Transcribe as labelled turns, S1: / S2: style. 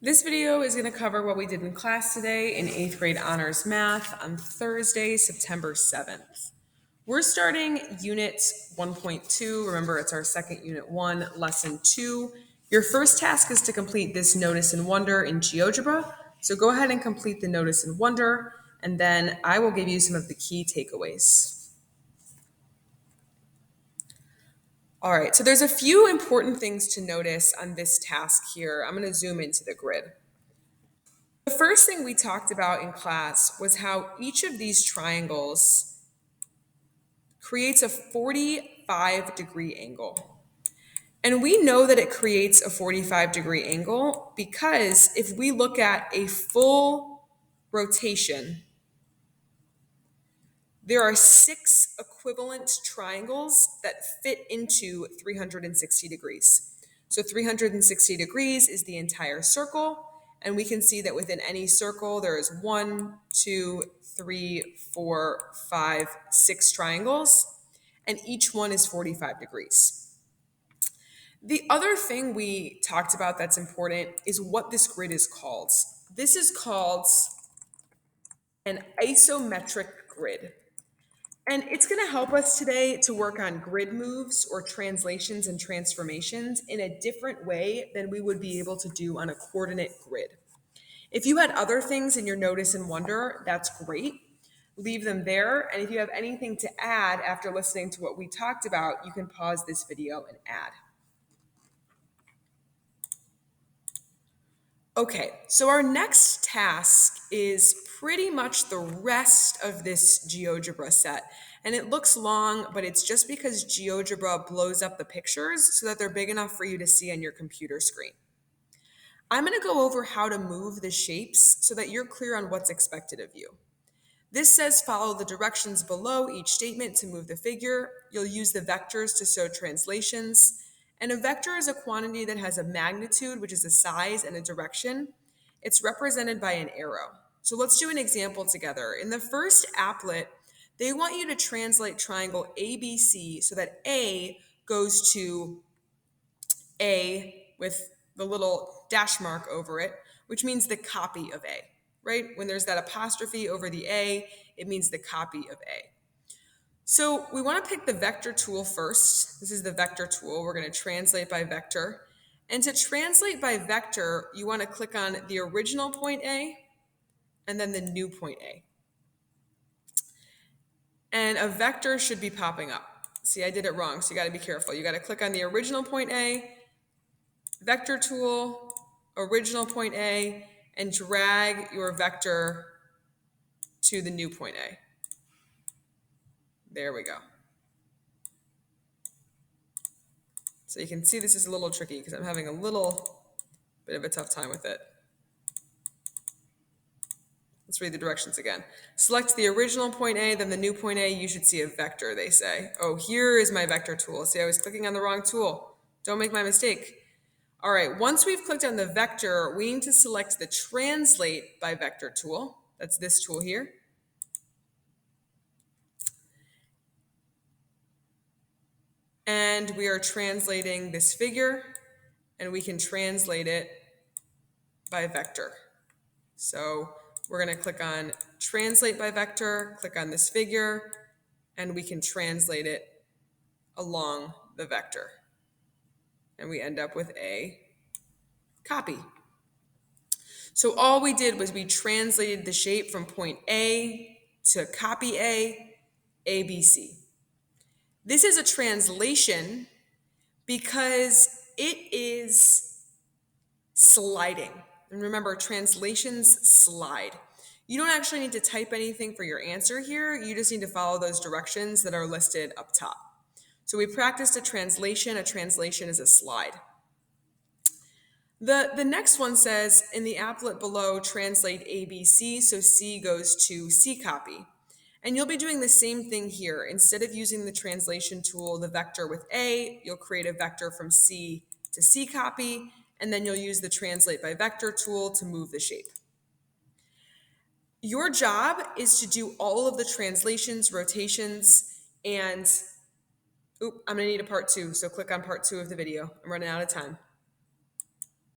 S1: This video is going to cover what we did in class today in 8th grade honors math on Thursday, September 7th. We're starting unit 1.2. Remember, it's our second unit 1, lesson 2. Your first task is to complete this notice and wonder in GeoGebra. So go ahead and complete the notice and wonder, and then I will give you some of the key takeaways. All right, so there's a few important things to notice on this task here. I'm going to zoom into the grid. The first thing we talked about in class was how each of these triangles creates a 45-degree angle. And we know that it creates a 45-degree angle because if we look at a full rotation, there are 6 equivalent triangles that fit into 360 degrees. So 360 degrees is the entire circle, and we can see that within any circle there is 1, 2, 3, 4, 5, 6 triangles, and each one is 45 degrees. The other thing we talked about that's important is what this grid is called. This is called an isometric grid. And it's going to help us today to work on grid moves or translations and transformations in a different way than we would be able to do on a coordinate grid. If you had other things in your notice and wonder, that's great. Leave them there. And if you have anything to add after listening to what we talked about, you can pause this video and add. Okay, so our next task is pretty much the rest of this GeoGebra set. And it looks long, but it's just because GeoGebra blows up the pictures so that they're big enough for you to see on your computer screen. I'm going to go over how to move the shapes so that you're clear on what's expected of you. This says follow the directions below each statement to move the figure. You'll use the vectors to show translations. And a vector is a quantity that has a magnitude, which is a size, and a direction. It's represented by an arrow. So let's do an example together. In the first applet, they want you to translate triangle ABC so that A goes to A with the little dash mark over it, which means the copy of A, right? When there's that apostrophe over the A, it means the copy of A. So we want to pick the vector tool first. This is the vector tool. We're going to translate by vector. And to translate by vector, you want to click on the original point A and then the new point A. And a vector should be popping up. See, I did it wrong, so you got to be careful. You got to click on the original point A, vector tool, original point A, and drag your vector to the new point A. There we go. So you can see this is a little tricky because I'm having a little bit of a tough time with it. Let's read the directions again. Select the original point A, then the new point A. You should see a vector, they say. Oh, here is my vector tool. See, I was clicking on the wrong tool. Don't make my mistake. All right, once we've clicked on the vector, we need to select the translate by vector tool. That's this tool here. And we are translating this figure, and we can translate it by vector. So we're going to click on translate by vector, click on this figure, and we can translate it along the vector. And we end up with a copy. So all we did was we translated the shape from point A to copy A, ABC. This is a translation because it is sliding. And remember, translations slide. You don't actually need to type anything for your answer here. You just need to follow those directions that are listed up top. So we practiced a translation. A translation is a slide. The next one says, in the applet below, translate ABC, so C goes to C copy. And you'll be doing the same thing here. Instead of using the translation tool, the vector with A, you'll create a vector from C to C copy, and then you'll use the translate by vector tool to move the shape. Your job is to do all of the translations, rotations, and I'm gonna need a part 2, so click on part 2 of the video. I'm running out of time.